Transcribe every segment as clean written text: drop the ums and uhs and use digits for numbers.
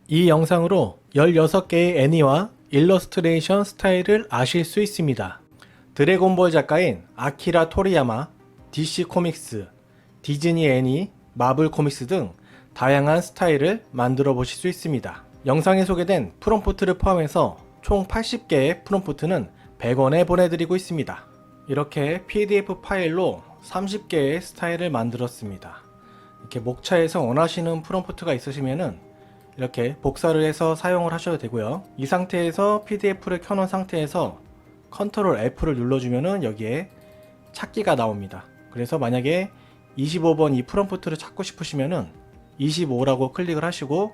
이 영상으로 16개의 애니와 일러스트레이션 스타일을 아실 수 있습니다. 드래곤볼 작가인 아키라 토리야마, DC 코믹스, 디즈니 애니, 마블 코믹스 등 다양한 스타일을 만들어 보실 수 있습니다. 영상에 소개된 프롬프트를 포함해서 총 80개의 프롬프트는 100원에 보내드리고 있습니다. 이렇게 PDF 파일로 30개의 스타일을 만들었습니다. 이렇게 목차에서 원하시는 프롬프트가 있으시면은 이렇게 복사를 해서 사용을 하셔도 되고요. 이 상태에서 PDF를 켜놓은 상태에서 컨트롤 F를 눌러주면은 여기에 찾기가 나옵니다. 그래서 만약에 25번 이 프롬프트를 찾고 싶으시면은 25라고 클릭을 하시고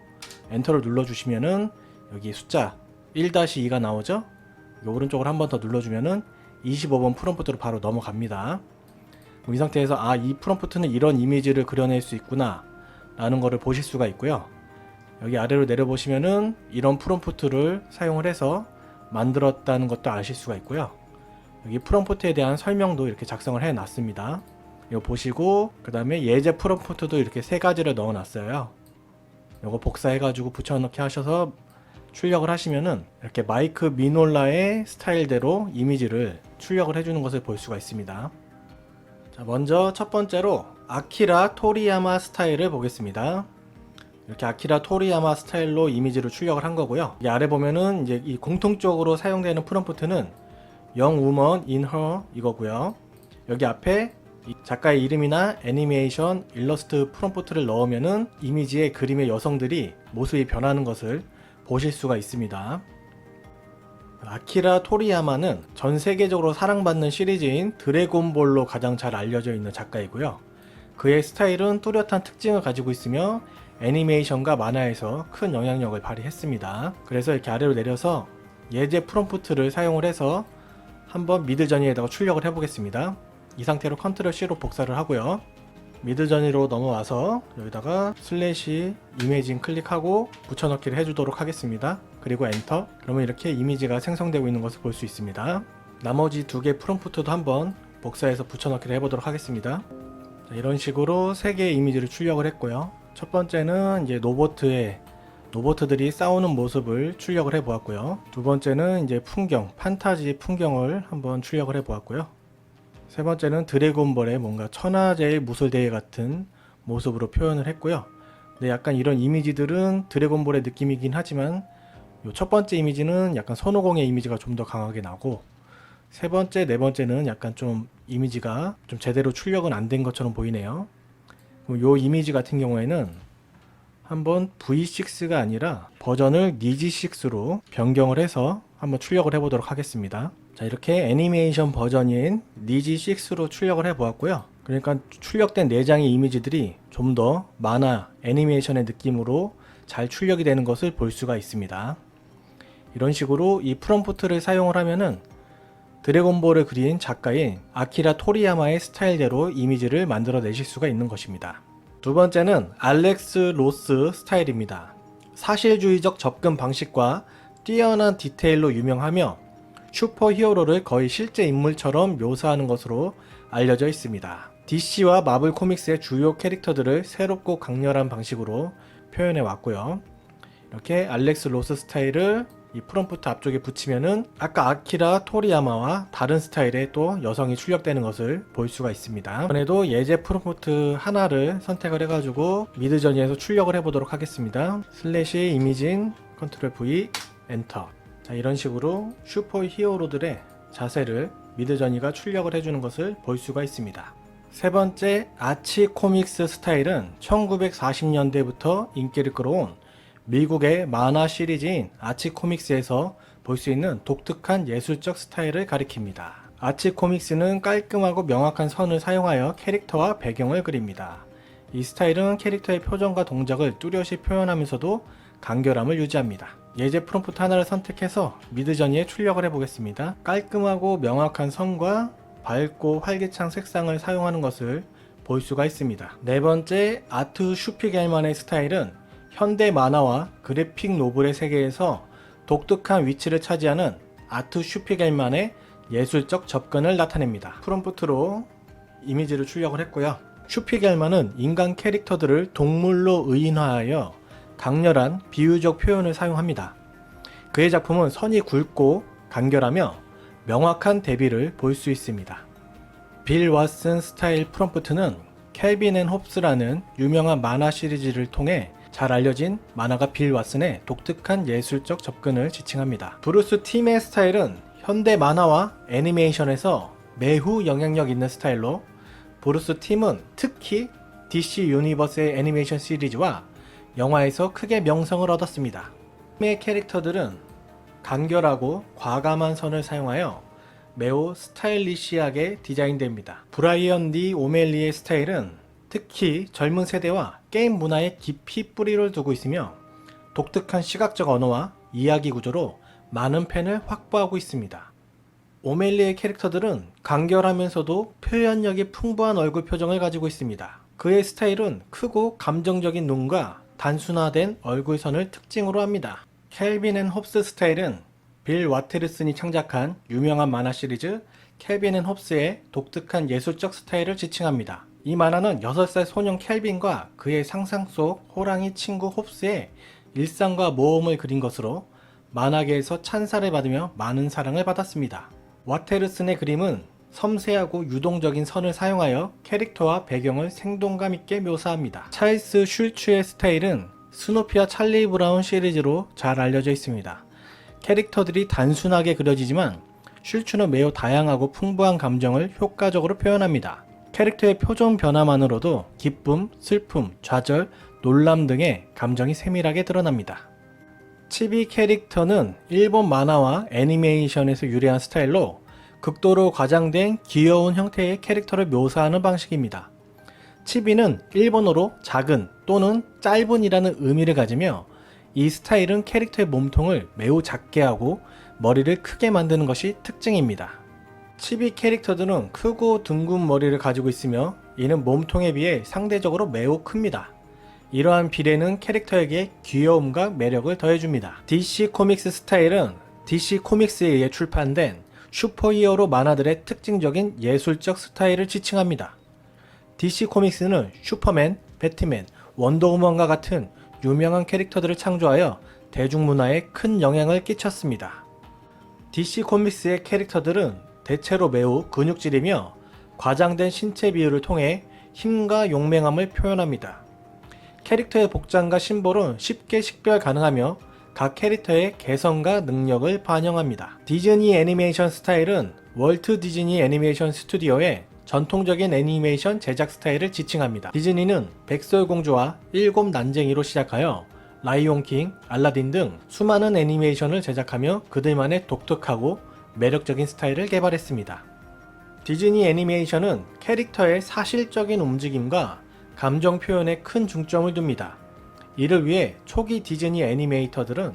엔터를 눌러주시면은 여기 숫자 1-2가 나오죠? 오른쪽으로 한 번 더 눌러주면은 25번 프롬프트로 바로 넘어갑니다. 이 상태에서 이 프롬프트는 이런 이미지를 그려낼 수 있구나 라는 거를 보실 수가 있고요. 여기 아래로 내려보시면은 이런 프롬프트를 사용을 해서 만들었다는 것도 아실 수가 있고요. 여기 프롬프트에 대한 설명도 이렇게 작성을 해 놨습니다. 이거 보시고 그 다음에 예제 프롬프트도 이렇게 3가지를 넣어 놨어요. 이거 복사해 가지고 붙여넣기 하셔서 출력을 하시면은 이렇게 마이크 미놀라의 스타일대로 이미지를 출력을 해주는 것을 볼 수가 있습니다. 자, 먼저 첫 번째로 아키라 토리야마 스타일을 보겠습니다. 이렇게 아키라 토리야마 스타일로 이미지를 출력을 한 거고요. 이 아래 보면은 이제 이 공통적으로 사용되는 프롬프트는 Young Woman in Her 이거고요. 여기 앞에 이 작가의 이름이나 애니메이션, 일러스트 프롬프트를 넣으면은 이미지의 그림의 여성들이 모습이 변하는 것을 보실 수가 있습니다. 아키라 토리야마는 전 세계적으로 사랑받는 시리즈인 드래곤볼로 가장 잘 알려져 있는 작가이고요. 그의 스타일은 뚜렷한 특징을 가지고 있으며 애니메이션과 만화에서 큰 영향력을 발휘했습니다. 그래서 이렇게 아래로 내려서 예제 프롬프트를 사용을 해서 한번 미드저니에다가 출력을 해보겠습니다. 이 상태로 컨트롤 C로 복사를 하고요. 미드저니로 넘어와서 여기다가 슬래시 이미징 클릭하고 붙여넣기를 해주도록 하겠습니다. 그리고 엔터. 그러면 이렇게 이미지가 생성되고 있는 것을 볼 수 있습니다. 나머지 2개 프롬프트도 한번 복사해서 붙여넣기를 해보도록 하겠습니다. 자, 이런 식으로 3개의 이미지를 출력을 했고요. 첫 번째는 이제 로봇들이 싸우는 모습을 출력을 해 보았고요. 두 번째는 이제 판타지 풍경을 한번 출력을 해 보았고요. 세 번째는 드래곤볼의 뭔가 천하제일 무술대회 같은 모습으로 표현을 했고요. 근데 약간 이런 이미지들은 드래곤볼의 느낌이긴 하지만 요 첫 번째 이미지는 약간 손오공의 이미지가 좀 더 강하게 나고, 세 번째, 네 번째는 약간 좀 이미지가 좀 제대로 출력은 안 된 것처럼 보이네요. 요 이미지 같은 경우에는 한번 V6가 아니라 버전을 니지6로 변경을 해서 한번 출력을 해보도록 하겠습니다. 자, 이렇게 애니메이션 버전인 니지6로 출력을 해보았고요. 그러니까 출력된 4장의 이미지들이 좀 더 만화, 애니메이션의 느낌으로 잘 출력이 되는 것을 볼 수가 있습니다. 이런 식으로 이 프롬프트를 사용을 하면은 드래곤볼을 그린 작가인 아키라 토리야마의 스타일대로 이미지를 만들어내실 수가 있는 것입니다. 두 번째는 알렉스 로스 스타일입니다. 사실주의적 접근 방식과 뛰어난 디테일로 유명하며 슈퍼히어로를 거의 실제 인물처럼 묘사하는 것으로 알려져 있습니다. DC와 마블 코믹스의 주요 캐릭터들을 새롭고 강렬한 방식으로 표현해 왔고요. 이렇게 알렉스 로스 스타일을 이 프롬프트 앞쪽에 붙이면은 아까 아키라 토리야마와 다른 스타일의 또 여성이 출력되는 것을 볼 수가 있습니다. 이번에도 예제 프롬프트 하나를 선택을 해가지고 미드저니에서 출력을 해보도록 하겠습니다. 슬래시 이미징 컨트롤 V 엔터. 자, 이런 식으로 슈퍼 히어로들의 자세를 미드저니가 출력을 해주는 것을 볼 수가 있습니다. 세 번째 아치 코믹스 스타일은 1940년대부터 인기를 끌어온 미국의 만화 시리즈인 아치 코믹스에서 볼 수 있는 독특한 예술적 스타일을 가리킵니다. 아치 코믹스는 깔끔하고 명확한 선을 사용하여 캐릭터와 배경을 그립니다. 이 스타일은 캐릭터의 표정과 동작을 뚜렷이 표현하면서도 간결함을 유지합니다. 예제 프롬프트 하나를 선택해서 미드저니에 출력을 해보겠습니다. 깔끔하고 명확한 선과 밝고 활기찬 색상을 사용하는 것을 볼 수가 있습니다. 네 번째 아트 슈피겔만의 스타일은 현대 만화와 그래픽 노블의 세계에서 독특한 위치를 차지하는 아트 슈피겔만의 예술적 접근을 나타냅니다. 프롬프트로 이미지를 출력을 했고요. 슈피겔만은 인간 캐릭터들을 동물로 의인화하여 강렬한 비유적 표현을 사용합니다. 그의 작품은 선이 굵고 간결하며 명확한 대비를 볼 수 있습니다. 빌 왓슨 스타일 프롬프트는 켈빈 앤 홉스라는 유명한 만화 시리즈를 통해 잘 알려진 만화가 빌 왓슨의 독특한 예술적 접근을 지칭합니다. 브루스 팀의 스타일은 현대 만화와 애니메이션에서 매우 영향력 있는 스타일로, 브루스 팀은 특히 DC 유니버스의 애니메이션 시리즈와 영화에서 크게 명성을 얻었습니다. 팀의 캐릭터들은 간결하고 과감한 선을 사용하여 매우 스타일리시하게 디자인됩니다. 브라이언 디 오멜리의 스타일은 특히 젊은 세대와 게임 문화에 깊이 뿌리를 두고 있으며 독특한 시각적 언어와 이야기 구조로 많은 팬을 확보하고 있습니다. 오멜리의 캐릭터들은 간결하면서도 표현력이 풍부한 얼굴 표정을 가지고 있습니다. 그의 스타일은 크고 감정적인 눈과 단순화된 얼굴선을 특징으로 합니다. 켈빈 앤 홉스 스타일은 빌 와테르슨이 창작한 유명한 만화 시리즈 켈빈 앤 홉스의 독특한 예술적 스타일을 지칭합니다. 이 만화는 6살 소년 켈빈과 그의 상상 속 호랑이 친구 홉스의 일상과 모험을 그린 것으로 만화계에서 찬사를 받으며 많은 사랑을 받았습니다. 와테르슨의 그림은 섬세하고 유동적인 선을 사용하여 캐릭터와 배경을 생동감 있게 묘사합니다. 찰스 슐츠의 스타일은 스누피와 찰리 브라운 시리즈로 잘 알려져 있습니다. 캐릭터들이 단순하게 그려지지만 슐츠는 매우 다양하고 풍부한 감정을 효과적으로 표현합니다. 캐릭터의 표정 변화만으로도 기쁨, 슬픔, 좌절, 놀람 등의 감정이 세밀하게 드러납니다. 치비 캐릭터는 일본 만화와 애니메이션에서 유래한 스타일로 극도로 과장된 귀여운 형태의 캐릭터를 묘사하는 방식입니다. 치비는 일본어로 작은 또는 짧은이라는 의미를 가지며 이 스타일은 캐릭터의 몸통을 매우 작게 하고 머리를 크게 만드는 것이 특징입니다. 치비 캐릭터들은 크고 둥근 머리를 가지고 있으며 이는 몸통에 비해 상대적으로 매우 큽니다. 이러한 비례는 캐릭터에게 귀여움과 매력을 더해줍니다. DC 코믹스 스타일은 DC 코믹스에 의해 출판된 슈퍼히어로 만화들의 특징적인 예술적 스타일을 지칭합니다. DC 코믹스는 슈퍼맨, 배트맨, 원더우먼과 같은 유명한 캐릭터들을 창조하여 대중문화에 큰 영향을 끼쳤습니다. DC 코믹스의 캐릭터들은 대체로 매우 근육질이며 과장된 신체 비율을 통해 힘과 용맹함을 표현합니다. 캐릭터의 복장과 심볼은 쉽게 식별 가능하며 각 캐릭터의 개성과 능력을 반영합니다. 디즈니 애니메이션 스타일은 월트 디즈니 애니메이션 스튜디오의 전통적인 애니메이션 제작 스타일을 지칭합니다. 디즈니는 백설공주와 일곱 난쟁이로 시작하여 라이온킹, 알라딘 등 수많은 애니메이션을 제작하며 그들만의 독특하고 매력적인 스타일을 개발했습니다. 디즈니 애니메이션은 캐릭터의 사실적인 움직임과 감정 표현에 큰 중점을 둡니다. 이를 위해 초기 디즈니 애니메이터들은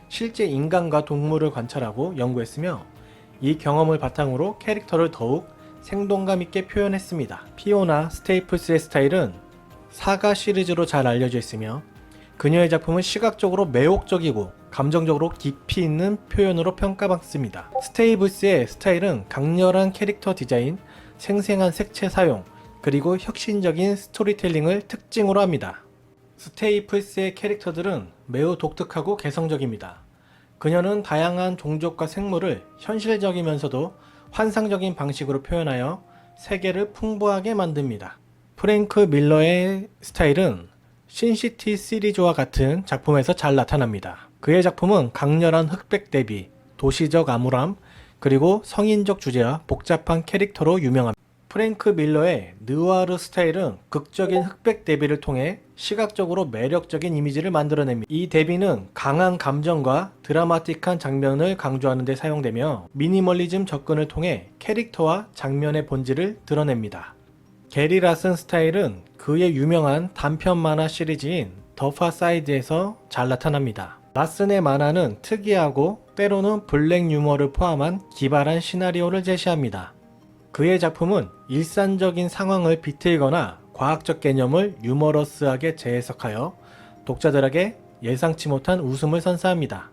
실제 인간과 동물을 관찰하고 연구했으며 이 경험을 바탕으로 캐릭터를 더욱 생동감 있게 표현했습니다. 피오나 스테이플스의 스타일은 사가 시리즈로 잘 알려져 있으며 그녀의 작품은 시각적으로 매혹적이고 감정적으로 깊이 있는 표현으로 평가받습니다. 스테이블스의 스타일은 강렬한 캐릭터 디자인, 생생한 색채 사용, 그리고 혁신적인 스토리텔링을 특징으로 합니다. 스테이플스의 캐릭터들은 매우 독특하고 개성적입니다. 그녀는 다양한 종족과 생물을 현실적이면서도 환상적인 방식으로 표현하여 세계를 풍부하게 만듭니다. 프랭크 밀러의 스타일은 신시티 시리즈와 같은 작품에서 잘 나타납니다. 그의 작품은 강렬한 흑백 대비, 도시적 암울함, 그리고 성인적 주제와 복잡한 캐릭터로 유명합니다. 프랭크 밀러의 느와르 스타일은 극적인 흑백 대비를 통해 시각적으로 매력적인 이미지를 만들어냅니다. 이 대비는 강한 감정과 드라마틱한 장면을 강조하는 데 사용되며 미니멀리즘 접근을 통해 캐릭터와 장면의 본질을 드러냅니다. 게리 라슨 스타일은 그의 유명한 단편 만화 시리즈인 더 파사이드에서 잘 나타납니다. 라슨의 만화는 특이하고 때로는 블랙 유머를 포함한 기발한 시나리오를 제시합니다. 그의 작품은 일상적인 상황을 비틀거나 과학적 개념을 유머러스하게 재해석하여 독자들에게 예상치 못한 웃음을 선사합니다.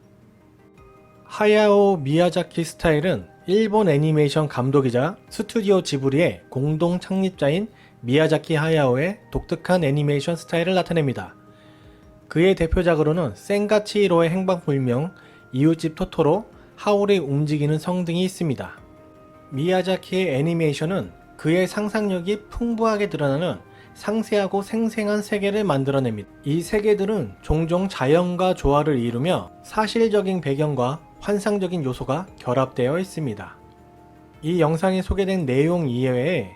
하야오 미야자키 스타일은 일본 애니메이션 감독이자 스튜디오 지브리의 공동 창립자인 미야자키 하야오의 독특한 애니메이션 스타일을 나타냅니다. 그의 대표작으로는 센과 치히로의 행방불명, 이웃집 토토로, 하울의 움직이는 성 등이 있습니다. 미야자키의 애니메이션은 그의 상상력이 풍부하게 드러나는 상세하고 생생한 세계를 만들어냅니다. 이 세계들은 종종 자연과 조화를 이루며 사실적인 배경과 환상적인 요소가 결합되어 있습니다. 이 영상에 소개된 내용 이외에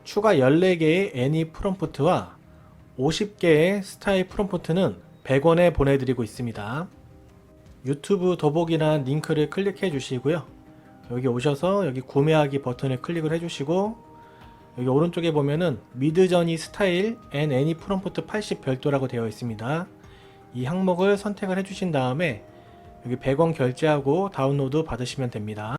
추가 14개의 애니 프롬프트와 50개의 스타일 프롬프트는 100원에 보내드리고 있습니다. 유튜브 더보기란 링크를 클릭해 주시고요. 여기 오셔서 여기 구매하기 버튼을 클릭을 해주시고 여기 오른쪽에 보면은 미드저니 스타일 앤 애니 프롬프트 80 별도라고 되어 있습니다. 이 항목을 선택을 해주신 다음에 여기 100원 결제하고 다운로드 받으시면 됩니다.